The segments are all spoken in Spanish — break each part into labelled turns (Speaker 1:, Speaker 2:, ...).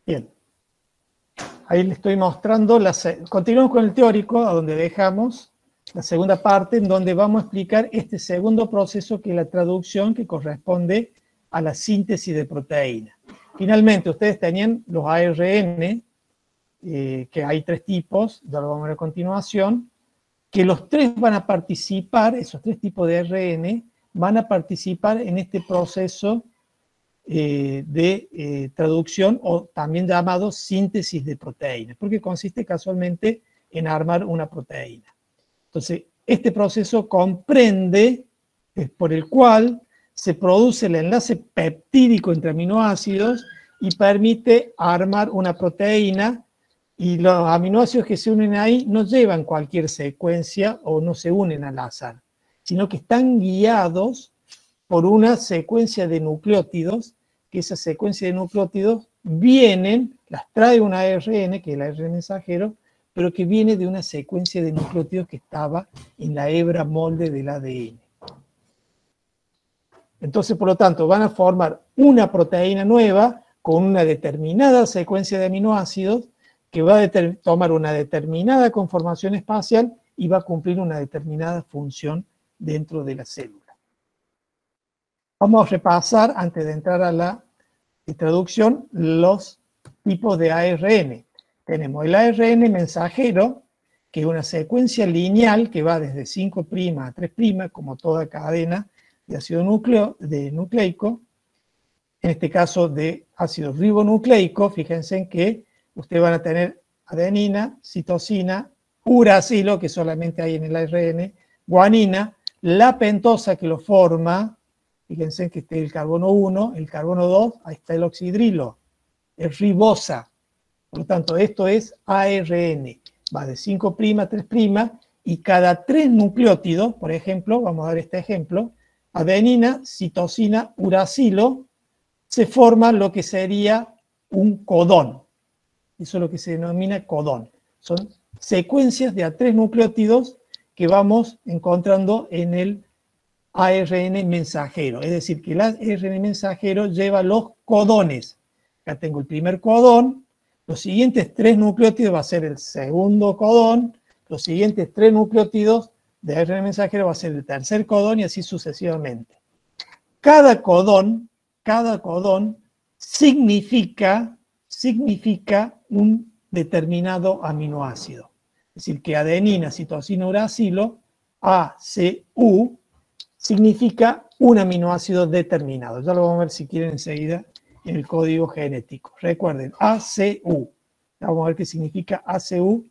Speaker 1: Bien. Ahí le estoy mostrando, continuamos con el teórico, a donde dejamos la segunda parte, en donde vamos a explicar este segundo proceso, que es la traducción, que corresponde a la síntesis de proteína. Finalmente, ustedes tenían los ARN, que hay 3 tipos, ya lo vamos a ver a continuación, que los 3 van a participar, esos 3 tipos de ARN, van a participar en este proceso de traducción, o también llamado síntesis de proteínas, porque consiste casualmente en armar una proteína. Entonces, este proceso comprende, por el cual se produce el enlace peptídico entre aminoácidos y permite armar una proteína, y los aminoácidos que se unen ahí no llevan cualquier secuencia o no se unen al azar, sino que están guiados por una secuencia de nucleótidos, que esa secuencia de nucleótidos las trae un ARN, que es el ARN mensajero, pero que viene de una secuencia de nucleótidos que estaba en la hebra molde del ADN. Entonces, por lo tanto, van a formar una proteína nueva con una determinada secuencia de aminoácidos, que va a tomar una determinada conformación espacial y va a cumplir una determinada función dentro de la célula. Vamos a repasar, antes de entrar a la traducción, los tipos de ARN. Tenemos el ARN mensajero, que es una secuencia lineal que va desde 5' a 3', como toda cadena de ácido nucleico. En este caso de ácido ribonucleico, fíjense en que ustedes van a tener adenina, citosina, uracilo, que solamente hay en el ARN, guanina, la pentosa que lo forma. Fíjense que este es el carbono 1, el carbono 2, ahí está el oxidrilo, es ribosa. Por lo tanto, esto es ARN. Va de 5' a 3', y cada 3 nucleótidos, por ejemplo, vamos a dar este ejemplo, adenina, citosina, uracilo, se forma lo que sería un codón. Eso es lo que se denomina codón. Son secuencias de A3 nucleótidos que vamos encontrando en el ARN mensajero. Es decir, que el ARN mensajero lleva los codones. Acá tengo el primer codón, los siguientes 3 nucleótidos va a ser el segundo codón, los siguientes 3 nucleótidos de ARN mensajero va a ser el tercer codón, y así sucesivamente. Cada codón significa un determinado aminoácido. Es decir, que adenina, citosina, uracilo, ACU, significa un aminoácido determinado. Ya lo vamos a ver, si quieren, enseguida en el código genético. Recuerden, ACU. Ya vamos a ver qué significa ACU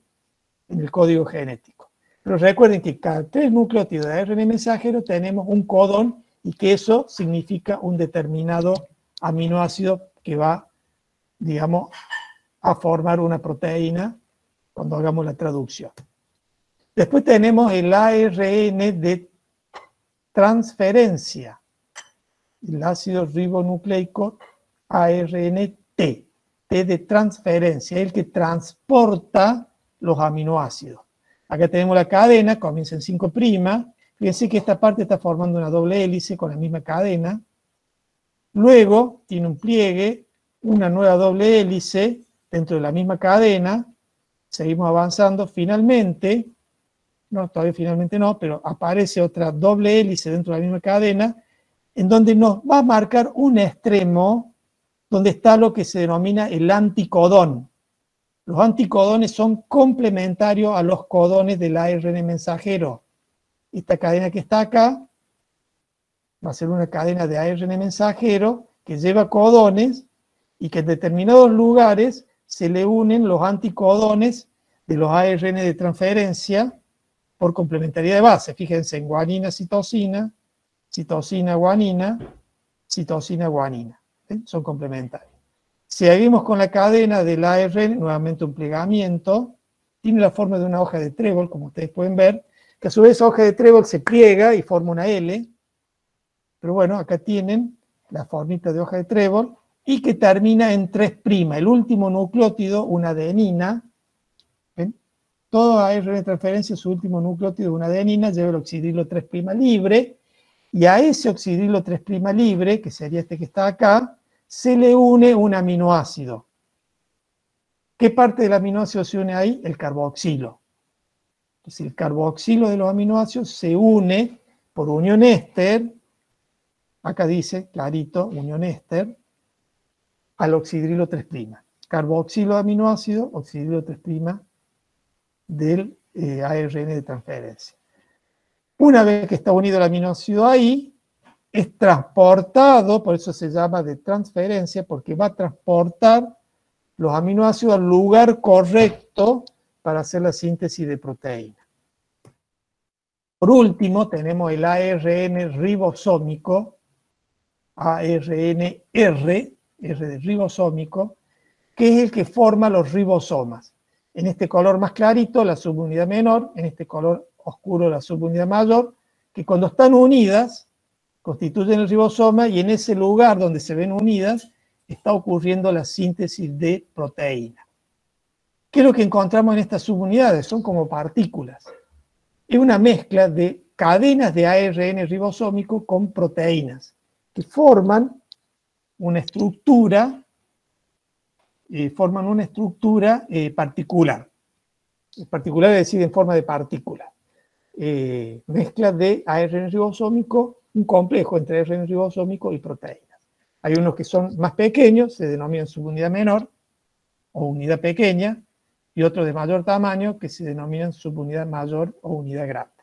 Speaker 1: en el código genético. Pero recuerden que cada 3 nucleótidos de ARN mensajero tenemos un codón, y que eso significa un determinado aminoácido que va, digamos, a formar una proteína cuando hagamos la traducción. Después tenemos el ARN de transferencia, el ácido ribonucleico ARNT, T de transferencia, el que transporta los aminoácidos. Acá tenemos la cadena, comienza en 5'. Fíjense que esta parte está formando una doble hélice con la misma cadena. Luego tiene un pliegue, una nueva doble hélice dentro de la misma cadena. Seguimos avanzando. Finalmente, no, todavía finalmente no, pero aparece otra doble hélice dentro de la misma cadena, en donde nos va a marcar un extremo donde está lo que se denomina el anticodón. Los anticodones son complementarios a los codones del ARN mensajero. Esta cadena que está acá va a ser una cadena de ARN mensajero que lleva codones, y que en determinados lugares se le unen los anticodones de los ARN de transferencia por complementariedad de base. Fíjense en guanina, citosina, citosina, guanina, citosina, guanina. ¿Sí? Son complementarios. Seguimos con la cadena del ARN, nuevamente un plegamiento. Tiene la forma de una hoja de trébol, como ustedes pueden ver, que a su vez esa hoja de trébol se pliega y forma una L. Pero bueno, acá tienen la formita de hoja de trébol, y que termina en 3'. El último nucleótido, una adenina. ¿Ven? Todo ARN de transferencia, su último nucleótido, una adenina, lleva el oxidrilo 3' libre, y a ese oxidrilo 3' libre, que sería este que está acá, se le une un aminoácido. ¿Qué parte del aminoácido se une ahí? El carboxilo. Entonces el carboxilo de los aminoácidos se une por unión éster, acá dice clarito, unión éster, al oxidrilo 3'. Carboxilo de aminoácido, oxidrilo 3' del ARN de transferencia. Una vez que está unido el aminoácido ahí, es transportado, por eso se llama de transferencia, porque va a transportar los aminoácidos al lugar correcto para hacer la síntesis de proteína. Por último, tenemos el ARN ribosómico, ARNR, R de ribosómico, que es el que forma los ribosomas. En este color más clarito, la subunidad menor, en este color oscuro, la subunidad mayor, que cuando están unidas, constituyen el ribosoma, y en ese lugar donde se ven unidas, está ocurriendo la síntesis de proteína. ¿Qué es lo que encontramos en estas subunidades? Son como partículas. Es una mezcla de cadenas de ARN ribosómico con proteínas, que forman una estructura particular. Particular es decir, en forma de partícula. Mezcla de ARN ribosómico, un complejo entre ARN ribosómico y proteínas. Hay unos que son más pequeños, se denominan subunidad menor o unidad pequeña, y otros de mayor tamaño que se denominan subunidad mayor o unidad grande.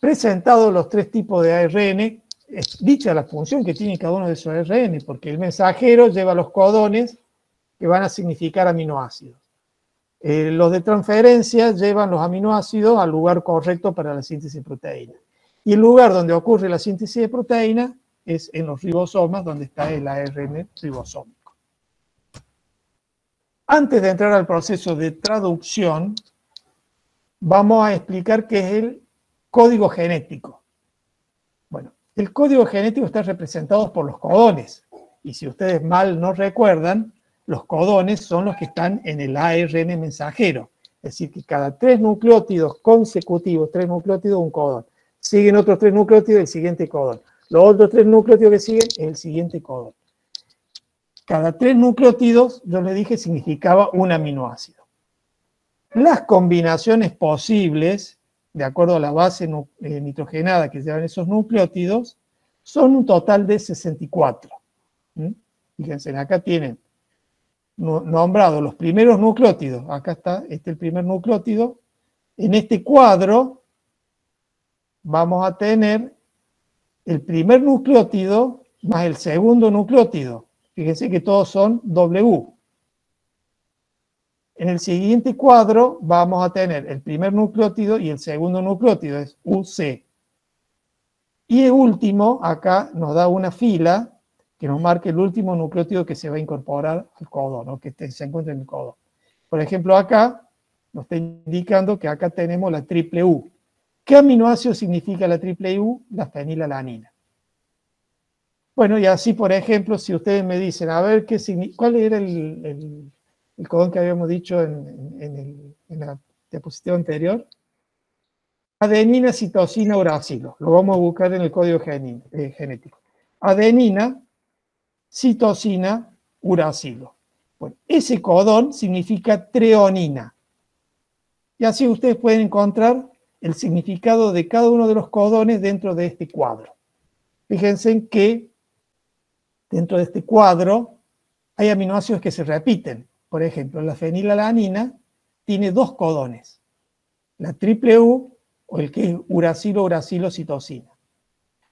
Speaker 1: Presentados los tres tipos de ARN, es dicha la función que tiene cada uno de esos ARN, porque el mensajero lleva los codones que van a significar aminoácidos. Los de transferencia llevan los aminoácidos al lugar correcto para la síntesis de proteína. Y el lugar donde ocurre la síntesis de proteína es en los ribosomas, donde está el ARN ribosómico. Antes de entrar al proceso de traducción, vamos a explicar qué es el código genético. Bueno, el código genético está representado por los codones. Y si ustedes mal no recuerdan, los codones son los que están en el ARN mensajero. Es decir, que cada 3 nucleótidos consecutivos, 3 nucleótidos, un codón. Siguen otros 3 nucleótidos, el siguiente codón. Los otros 3 nucleótidos que siguen, el siguiente codón. Cada 3 nucleótidos, yo les dije, significaba un aminoácido. Las combinaciones posibles, de acuerdo a la base nitrogenada que llevan esos nucleótidos, son un total de 64. Fíjense, acá tienen nombrados los primeros nucleótidos. Acá está el primer nucleótido. En este cuadro vamos a tener el primer nucleótido más el segundo nucleótido. Fíjense que todos son W. En el siguiente cuadro vamos a tener el primer nucleótido y el segundo nucleótido, es UC. Y el último, acá nos da una fila que nos marca el último nucleótido que se va a incorporar al codón, o que se encuentra en el codón. Por ejemplo, acá nos está indicando que acá tenemos la triple U. ¿Qué aminoácido significa la triple U? La fenilalanina. Bueno, y así, por ejemplo, si ustedes me dicen, a ver, ¿cuál era el codón que habíamos dicho en la diapositiva anterior? Adenina, citosina, uracilo. Lo vamos a buscar en el código genético. Adenina, citosina, uracilo. Bueno, ese codón significa treonina. Y así ustedes pueden encontrar el significado de cada uno de los codones dentro de este cuadro. Fíjense que dentro de este cuadro hay aminoácidos que se repiten. Por ejemplo, la fenilalanina tiene 2 codones. La triple U, o el que es uracilo, uracilo, citosina.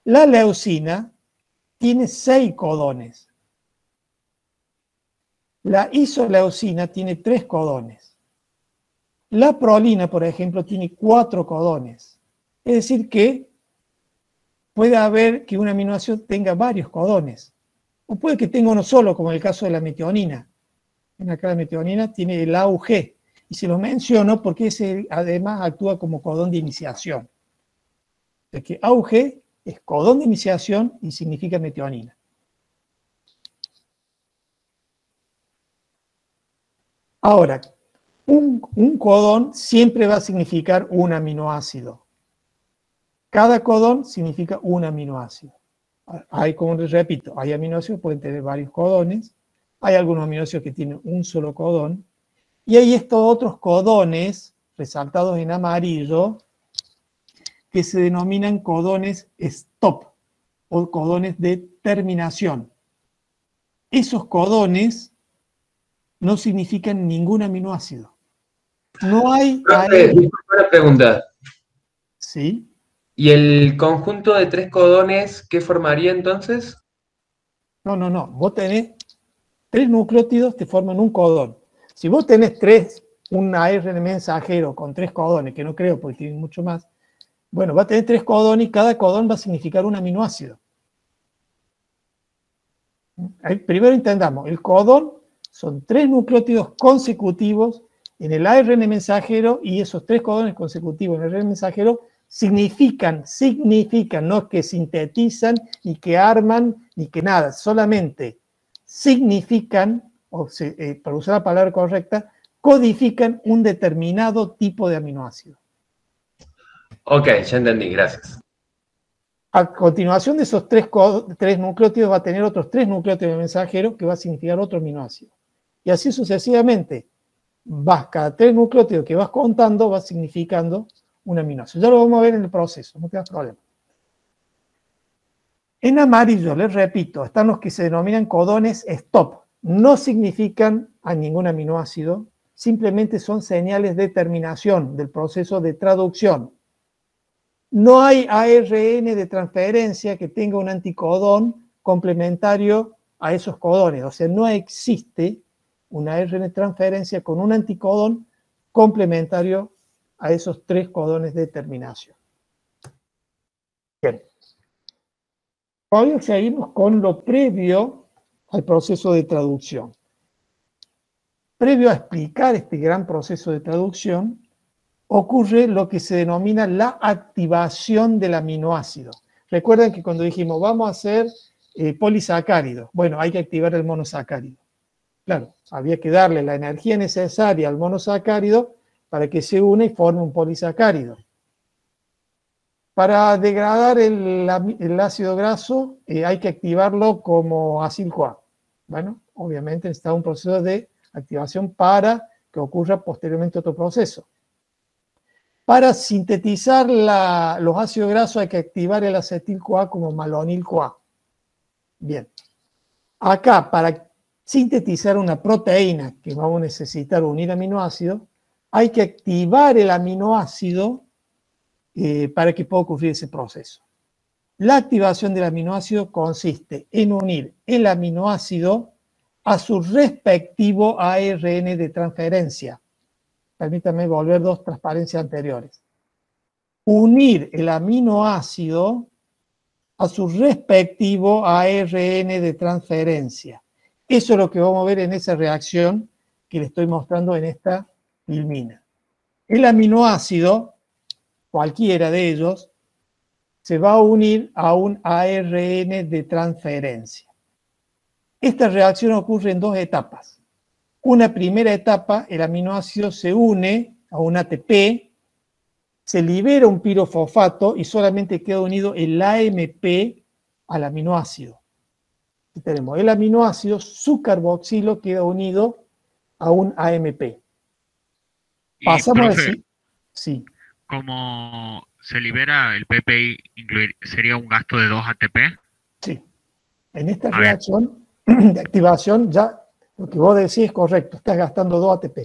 Speaker 1: La leucina tiene 6 codones. La isoleucina tiene 3 codones. La prolina, por ejemplo, tiene 4 codones. Es decir que puede haber que un aminoácido tenga varios codones. O puede que tenga uno solo, como en el caso de la metionina. Acá la metionina tiene el AUG. Y se lo menciono porque ese además actúa como codón de iniciación. Es que AUG es codón de iniciación y significa metionina. Ahora, un codón siempre va a significar un aminoácido. Cada codón significa un aminoácido. Hay, como les repito, hay aminoácidos que pueden tener varios codones, hay algunos aminoácidos que tienen un solo codón, y hay estos otros codones, resaltados en amarillo, que se denominan codones stop, o codones de terminación. Esos codones no significan ningún aminoácido. No hay...
Speaker 2: Disculpa una pregunta.
Speaker 1: ¿Sí?
Speaker 2: ¿Y el conjunto de 3 codones qué formaría entonces?
Speaker 1: No. Vos tenés 3 nucleótidos que forman un codón. Si vos tenés un ARN mensajero con 3 codones, que no creo porque tienen mucho más, bueno, va a tener 3 codones y cada codón va a significar un aminoácido. Primero entendamos, el codón son 3 nucleótidos consecutivos en el ARN mensajero, y esos 3 codones consecutivos en el ARN mensajero significan, no es que sintetizan, ni que arman, ni que nada, solamente significan, para usar la palabra correcta, codifican un determinado tipo de aminoácido.
Speaker 2: Ok, ya entendí, gracias.
Speaker 1: A continuación de esos 3 nucleótidos va a tener otros 3 nucleótidos mensajeros que va a significar otro aminoácido. Y así sucesivamente, cada 3 nucleótidos que vas contando va significando un aminoácido. Ya lo vamos a ver en el proceso, no tengas problema. En amarillo, les repito, están los que se denominan codones stop. No significan a ningún aminoácido, simplemente son señales de terminación del proceso de traducción. No hay ARN de transferencia que tenga un anticodón complementario a esos codones. O sea, no existe un ARN de transferencia con un anticodón complementario a esos 3 codones de terminación. Bien. Ahora seguimos con lo previo al proceso de traducción. Previo a explicar este gran proceso de traducción, ocurre lo que se denomina la activación del aminoácido. Recuerden que cuando dijimos vamos a hacer polisacáridos, bueno, hay que activar el monosacárido. Claro, había que darle la energía necesaria al monosacárido para que se une y forme un polisacárido. Para degradar el ácido graso hay que activarlo como acil-CoA. Bueno, obviamente está un proceso de activación para que ocurra posteriormente otro proceso. Para sintetizar los ácidos grasos hay que activar el acetil-CoA como malonil-CoA. Bien. Acá, para sintetizar una proteína que vamos a necesitar unir aminoácidos, hay que activar el aminoácido para que pueda ocurrir ese proceso. La activación del aminoácido consiste en unir el aminoácido a su respectivo ARN de transferencia. Permítanme volver 2 transparencias anteriores. Unir el aminoácido a su respectivo ARN de transferencia. Eso es lo que vamos a ver en esa reacción que le estoy mostrando en esta filmina. El aminoácido, cualquiera de ellos, se va a unir a un ARN de transferencia. Esta reacción ocurre en 2 etapas. Una primera etapa, el aminoácido se une a un ATP, se libera un pirofosfato y solamente queda unido el AMP al aminoácido. Aquí tenemos el aminoácido, su carboxilo queda unido a un AMP. Pasamos a decir, sí.
Speaker 3: ¿Cómo se libera el PPI? ¿Sería un gasto de 2 ATP?
Speaker 1: Sí. En esta reacción de activación ya lo que vos decís es correcto, estás gastando 2 ATP.